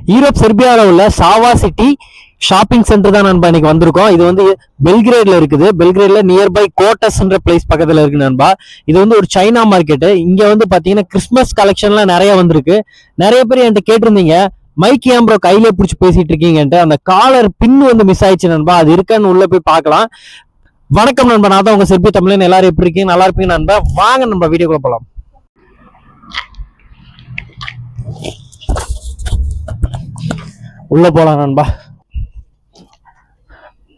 Europe செர்பியாவில் உள்ள சாவா city shopping centre தான் நண்பா இன்னைக்கு வந்திருக்கோம். இது வந்து பெல்கிரேட்ல இருக்குது. பெல்கிரேட்ல நியர்பை கோட்டஸ்ன்ற பிளேஸ் பக்கத்துல இருக்கு நண்பா. இது வந்து ஒரு சைனா மார்க்கெட். இங்க வந்து பாத்தீங்கன்னா கிறிஸ்மஸ் கலெக்ஷன்லாம் நிறைய வந்திருக்கு. நிறைய பேர் என்கிட்ட கேட்டிருந்தீங்க, மைக் ஏன் ப்ரோ கையில பிடிச்சி பேசிட்டு இருக்கீங்கன்ட்டு. அந்த காலர் பின் வந்து மிஸ் ஆயிடுச்சு நண்பா. அது இருக்கான்னு உள்ள போய் பார்க்கலாம். வணக்கம் நண்பா, நான் தான் உங்க செர்பியா தமிழன். எல்லாரும் எப்படி இருக்கீங்க? நல்லா இருப்பீங்க நண்பா. வாங்க நண்பா வீடியோக்குள்ள போலாம். உள்ள போலாம் நண்பா.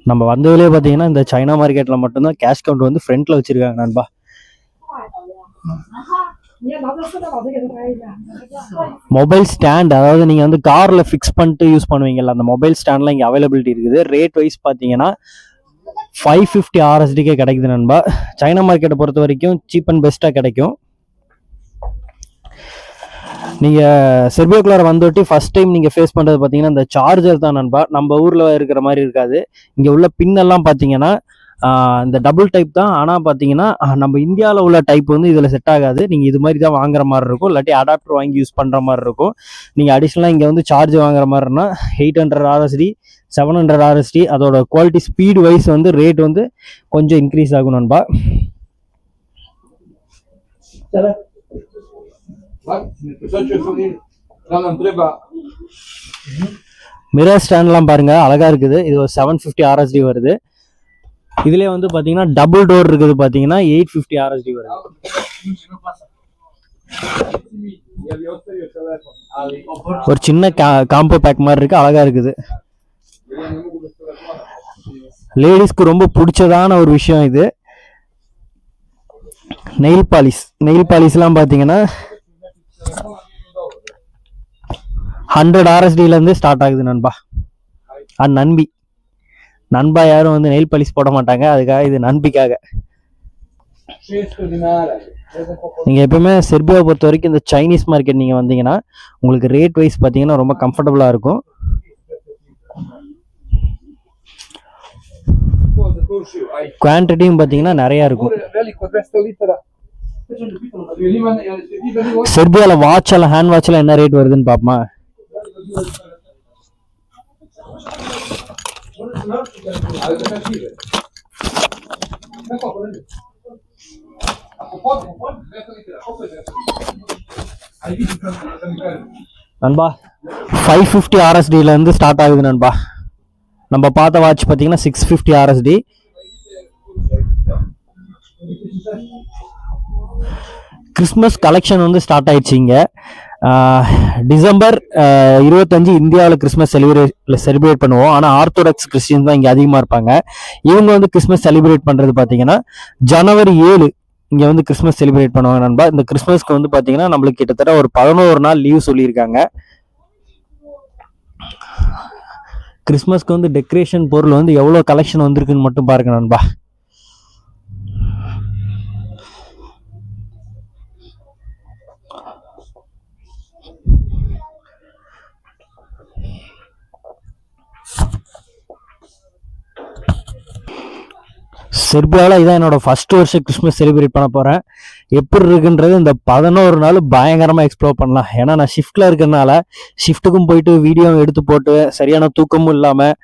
நம்ம வந்ததுலேயே பார்த்தீங்கன்னா இந்த சைனா மார்க்கெட்டில் மட்டும்தான் கேஷ் கவுண்ட் வந்து ஃப்ரண்ட்ல வச்சிருக்காங்க நண்பா. மொபைல் ஸ்டாண்ட், அதாவது நீங்கள் வந்து காரில் ஃபிக்ஸ் பண்ணிட்டு யூஸ் பண்ணுவீங்கல்ல, அந்த மொபைல் ஸ்டாண்ட்லாம் இங்கே அவைலபிலிட்டி இருக்குது. ரேட் வைஸ் பார்த்தீங்கன்னா 550 RSDக்கே கிடைக்குது நண்பா. சைனா மார்க்கெட்டை பொறுத்த வரைக்கும் சீப் அண்ட் பெஸ்ட்டாக கிடைக்கும். நீங்கள் செர்பியாக்குள்ளார வந்துட்டு ஃபர்ஸ்ட் டைம் நீங்கள் ஃபேஸ் பண்ணுறது பார்த்தீங்கன்னா இந்த சார்ஜர் தான் நண்பா. நம்ம ஊரில் இருக்கிற மாதிரி இருக்காது. இங்கே உள்ள பின்னெல்லாம் பார்த்தீங்கன்னா இந்த டபுள் டைப் தான். ஆனால் பார்த்தீங்கன்னா நம்ம இந்தியாவில் உள்ள டைப் வந்து இதில் செட் ஆகாது. நீங்கள் இது மாதிரி தான் வாங்குற மாதிரி இருக்கும், இல்லாட்டி அடாப்டர் வாங்கி யூஸ் பண்ணுற மாதிரி இருக்கும். நீங்கள் அடிஷ்னலாக இங்கே வந்து சார்ஜ் வாங்குற மாதிரினா 800 RSD 700 RSD, அதோட குவாலிட்டி ஸ்பீடு வைஸ் வந்து ரேட் வந்து கொஞ்சம் இன்க்ரீஸ் ஆகும் நண்பா. மிரர் ஸ்டாண்ட்லாம் பாருங்க, அழகா இருக்குது. இது ஒரு 750 RSD வருது. இதுலயே வந்து பாத்தீங்கன்னா டபுள் டோர் இருக்குது, பாத்தீங்கன்னா 850 RSD வருது. ஒரு சின்ன காம்போ பேக் மாதிரி இருக்கு, அழகா இருக்குது. லேடிஸ்க்கு ரொம்ப பிடிச்சதான ஒரு விஷயம் இது. நெயில் பாலிஷ்லாம் பாத்தீங்கன்னா 100 RSDல இருந்து ஸ்டார்ட் ஆகுது நண்பா. நண்பா யாரும் வந்து நெயில் பாலிஷ் போட மாட்டாங்க, அதுக்காக இது நண்பிக்காக. நீங்க எப்பவுமே செர்பியாவை பொறுத்த வரைக்கும் இந்த சைனீஸ் மார்க்கெட் நீங்க வந்தீங்கன்னா உங்களுக்கு ரேட் வைஸ் பாத்தீங்கன்னா ரொம்ப கம்ஃபர்டபுளா இருக்கும். குவான்டிட்டியும் பாத்தீங்கன்னா நிறைய இருக்கும். செர்பியால வாட்ச் எல்லாம், ஹேண்ட் வாட்ச் எல்லாம் என்ன ரேட் வருதுன்னு பாப்போமா? நண்பா 550 RSDல இருந்து ஸ்டார்ட் ஆகுது நண்பா. நம்ம பார்த்த வாட்ச் பாத்தீங்கன்னா 650 RSD. கிறிஸ்மஸ் கலெக்ஷன் வந்து ஸ்டார்ட் ஆயிடுச்சு இங்க. டிசம்பர் 25 இந்தியாவில் கிறிஸ்மஸ் செலிப்ரேட் பண்ணுவோம். ஆனால் ஆர்த்தோடாக்ஸ் கிறிஸ்டியன்ஸ் தான் இங்கே அதிகமாக இருப்பாங்க. இவங்க வந்து கிறிஸ்மஸ் செலிப்ரேட் பண்ணுறது பார்த்தீங்கன்னா ஜனவரி 7 இங்கே வந்து கிறிஸ்மஸ் செலிப்ரேட் பண்ணுவாங்க நண்பா. இந்த கிறிஸ்மஸ்க்கு வந்து பார்த்தீங்கன்னா நம்மளுக்கு கிட்டத்தட்ட ஒரு 11 நாள் லீவ் சொல்லியிருக்காங்க. கிறிஸ்மஸ்க்கு வந்து டெக்கரேஷன் பொருள் வந்து எவ்வளோ கலெக்ஷன் வந்திருக்குன்னு மட்டும் பாருங்க நண்பா. செர்பியாவில் இதான் என்னோட ஃபர்ஸ்ட் வருஷம் கிறிஸ்மஸ் செலிப்ரேட் பண்ண போகிறேன். எப்படி இருக்குன்றது இந்த 11 நாள் பயங்கரமாக எக்ஸ்ப்ளோர் பண்ணலாம். ஏன்னா நான் ஷிஃப்டில் இருக்கிறதுனால ஷிஃப்ட்டுக்கும் போயிட்டு வீடியோ எடுத்து போட்டு சரியான தூக்கமும் இல்லாமல்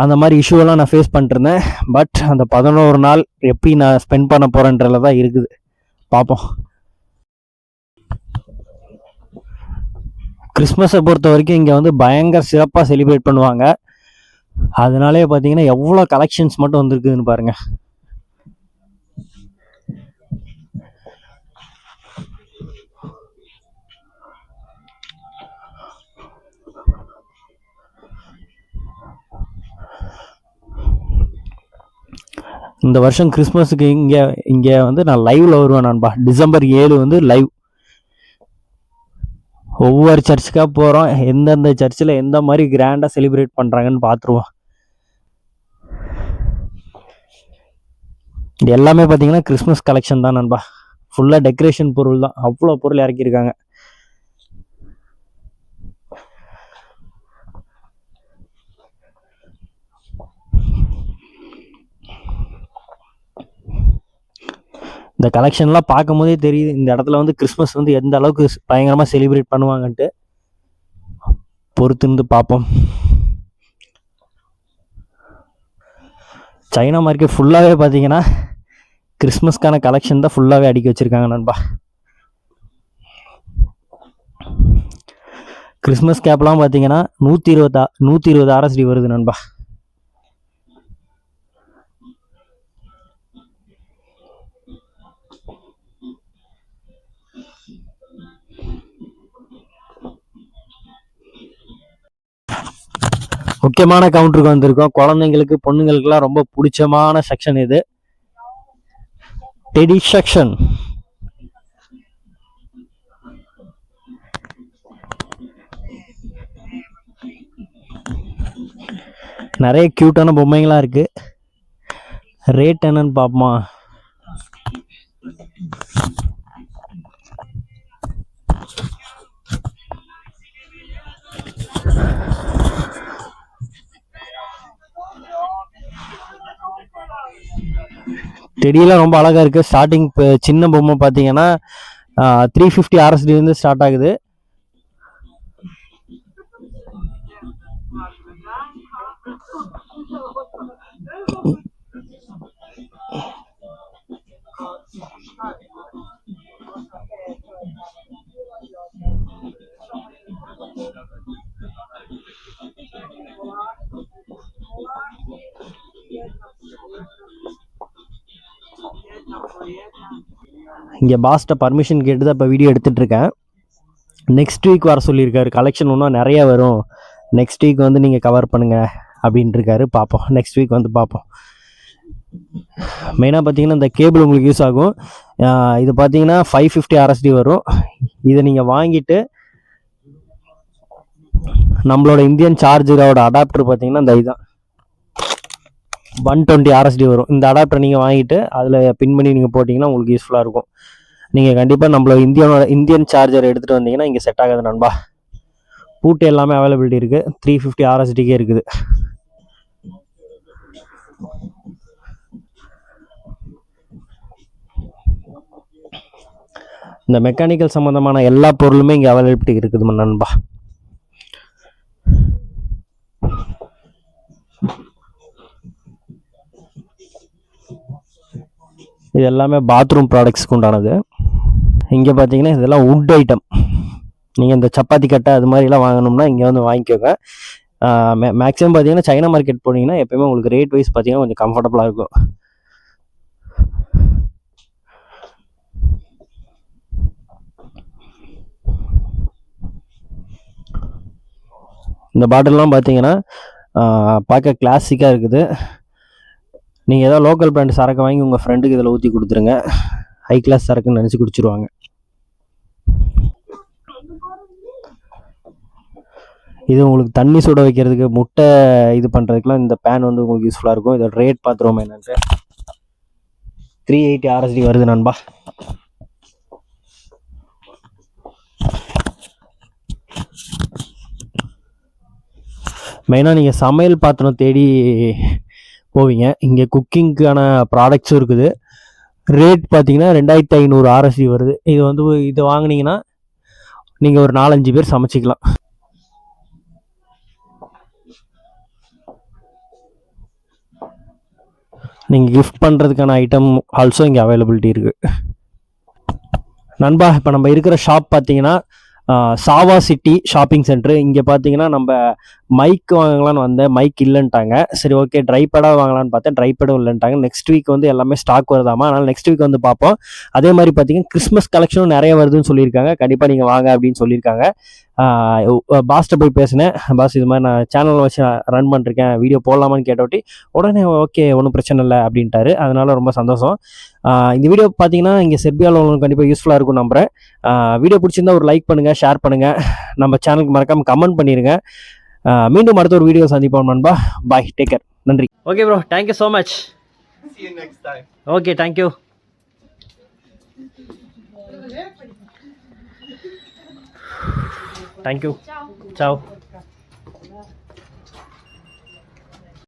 அந்த மாதிரி இஷ்யூவெல்லாம் நான் ஃபேஸ் பண்ணிருந்தேன். பட் அந்த 11 நாள் எப்படி நான் ஸ்பெண்ட் பண்ண போகிறேன்றதுல தான் இருக்குது, பார்ப்போம். கிறிஸ்மஸை பொறுத்த வரைக்கும் இங்கே வந்து பயங்கர சிறப்பாக செலிப்ரேட் பண்ணுவாங்க. அதனாலே பார்த்தீங்கன்னா எவ்வளோ கலெக்ஷன்ஸ் மட்டும் வந்திருக்குதுன்னு பாருங்க. இந்த வருஷம் கிறிஸ்மஸுக்கு இங்கே வந்து நான் லைவ்ல வருவேன் நண்பா. டிசம்பர் 7 வந்து லைவ். ஒவ்வொரு சர்ச்சுக்காக போகிறோம். எந்தெந்த சர்ச்சில் எந்த மாதிரி கிராண்டாக செலிப்ரேட் பண்ணுறாங்கன்னு பார்த்துருவோம். இது எல்லாமே பார்த்தீங்கன்னா கிறிஸ்மஸ் கலெக்ஷன் தான் நண்பா. ஃபுல்லாக டெக்கரேஷன் பொருள் தான், அவ்வளோ பொருள் இறக்கியிருக்காங்க. இந்த கலெக்ஷன்லாம் பார்க்கும் போதே தெரியுது இந்த இடத்துல வந்து கிறிஸ்மஸ் வந்து எந்த அளவுக்கு பயங்கரமாக செலிப்ரேட் பண்ணுவாங்கன்ட்டு. பொறுத்திருந்து பார்ப்போம். சைனா மார்க்கெட் ஃபுல்லாகவே பார்த்தீங்கன்னா கிறிஸ்மஸ்க்கான கலெக்ஷன் தான் ஃபுல்லாகவே அடிக்க வச்சுருக்காங்க நண்பா. கிறிஸ்மஸ் கேப்லாம் பார்த்தீங்கன்னா 120 RSD வருது நண்பா. முக்கியமான கவுண்டருக்கு வந்திருக்கோம். குழந்தைங்களுக்கு பொண்ணுங்களுக்குலாம் ரொம்ப பிடிச்சமான செக்ஷன் இது, டெடி செக்ஷன். நிறைய கியூட்டான பொம்மைங்களாம் இருக்கு. ரேட் என்னன்னு பார்ப்போமா? டெடியெல்லாம் ரொம்ப அழகா இருக்கு. ஸ்டார்டிங் சின்ன பொம்மை பார்த்தீங்கன்னா 350 RSD இருந்து ஸ்டார்ட் ஆகுது. இங்கே பாஸ்ட்டை பர்மிஷன் கேட்டு தான் இப்போ வீடியோ எடுத்துகிட்டு இருக்கேன். நெக்ஸ்ட் வீக் வர சொல்லியிருக்காரு. கலெக்ஷன் இன்னும் நிறைய வரும், நெக்ஸ்ட் வீக் வந்து நீங்கள் கவர் பண்ணுங்கள் அப்படின்ட்டு இருக்காரு. பார்ப்போம், நெக்ஸ்ட் வீக் வந்து பார்ப்போம். மெயினாக பார்த்தீங்கன்னா இந்த கேபிள் உங்களுக்கு யூஸ் ஆகும். இது பார்த்தீங்கன்னா 550 RSD வரும். இதை நீங்கள் வாங்கிட்டு நம்மளோட இந்தியன் சார்ஜரோட அடாப்டர் பார்த்தீங்கன்னா இந்த இதுதான் 120 RSD வரும். இந்த அடாப்டர் நீங்கள் வாங்கிட்டு அதில் பின் பண்ணி நீங்கள் போட்டிங்கன்னா உங்களுக்கு யூஸ்ஃபுல்லாக இருக்கும். நீங்கள் கண்டிப்பாக நம்மளோட இந்தியன் சார்ஜர் எடுத்துகிட்டு வந்தீங்கன்னா இங்கே செட் ஆகாது நண்பா. பூட்டு எல்லாமே அவைலபிலிட்டி இருக்குது. 350 RSDக்கே இருக்குது. இந்த மெக்கானிக்கல் சம்மந்தமான எல்லா பொருளுமே இங்கே அவைலபிலிட்டி இருக்குது நண்பா. இது எல்லாமே பாத்ரூம் ப்ராடக்ட்ஸ்க்கு உண்டானது. இங்கே பார்த்தீங்கன்னா இதெல்லாம் வுட் ஐட்டம். நீங்கள் இந்த சப்பாத்தி கட்டை அது மாதிரிலாம் வாங்கணும்னா இங்கே வந்து வாங்கிக்கோங்க. மேக்ஸிமம் பார்த்தீங்கன்னா சைனா மார்க்கெட் போனீங்கன்னா எப்போயுமே உங்களுக்கு ரேட் வைஸ் பார்த்தீங்கன்னா கொஞ்சம் கம்ஃபர்டபுளாக இருக்கும். இந்த பாட்டில்லாம் பார்த்தீங்கன்னா பார்க்க கிளாசிக்காக இருக்குது. நீங்கள் ஏதாவது லோக்கல் பிராண்ட் சரக்கு வாங்கி உங்கள் ஃப்ரெண்டுக்கு இதில் ஊற்றி கொடுத்துருங்க, ஹை கிளாஸ் சரக்குன்னு நினச்சி குடிச்சிருவாங்க. இது உங்களுக்கு தண்ணி சுட வைக்கிறதுக்கு, முட்டை இது பண்ணுறதுக்குலாம் இந்த பேன் வந்து உங்களுக்கு யூஸ்ஃபுல்லாக இருக்கும். இதோட ரேட் பார்த்துருவோம் என்னன்ட்டு. 380 RSD வருது நண்பா. மெயினாக நீங்கள் சமையல் பாத்திரம் தேடி போவீங்க, இங்கே குக்கிங்க்கான ப்ராடக்ட்ஸும் இருக்குது. ரேட் பார்த்தீங்கன்னா 2500 RSD வருது. இது வந்து இதை வாங்கினீங்கன்னா நீங்கள் ஒரு 4-5 பேர் சமைச்சிக்கலாம். நீங்கள் கிஃப்ட் பண்ணுறதுக்கான ஐட்டம் ஆல்சோ இங்கே அவைலபிலிட்டி இருக்குது நண்பா. இப்போ நம்ம இருக்கிற ஷாப் பார்த்தீங்கன்னா சாவா சிட்டி ஷாப்பிங் சென்டர். இங்கே பார்த்தீங்கன்னா நம்ம மைக் வாங்கலான்னு வந்தேன், மைக் இல்லைன்ட்டாங்க. சரி ஓகே ட்ரை பேடாக வாங்கலான்னு பார்த்தேன், ட்ரை பேடும் இல்லைன்ட்டாங்க. நெக்ஸ்ட் வீக் வந்து எல்லாமே ஸ்டாக் வருதாமா, அதனால் நெக்ஸ்ட் வீக் வந்து பார்ப்போம். அதே மாதிரி பார்த்தீங்கன்னா கிறிஸ்மஸ் கலெக்ஷனும் நிறைய வருதுன்னு சொல்லியிருக்காங்க. கண்டிப்பாக நீங்கள் வாங்க அப்படின்னு சொல்லியிருக்காங்க. பாஸ்ட்டை போய் பேசினேன், பாஸ் இது மாதிரி நான் சேனல் வச்சு ரன் பண்ணிருக்கேன், வீடியோ போடலாமான்னு கேட்டோட்டி உடனே ஓகே ஒன்றும் பிரச்சனை இல்லை அப்படின்ட்டாரு. அதனால ரொம்ப சந்தோஷம். இந்த வீடியோ பார்த்தீங்கன்னா இங்கே செர்பியாவில் உங்களுக்கு கண்டிப்பாக யூஸ்ஃபுல்லாக இருக்கும் நம்புறேன். வீடியோ பிடிச்சிருந்தா ஒரு லைக் பண்ணுங்கள், ஷேர் பண்ணுங்கள், நம்ம சேனலுக்கு மறக்காமல் கமெண்ட் பண்ணிடுங்க. மீண்டும் அடுத்த ஒரு வீடியோ சந்திப்போம் நண்பா. பாய், டேக் கேர், நன்றி. Okay bro, thank you so much. See you next time. Okay, thank you. Thank you. Ciao.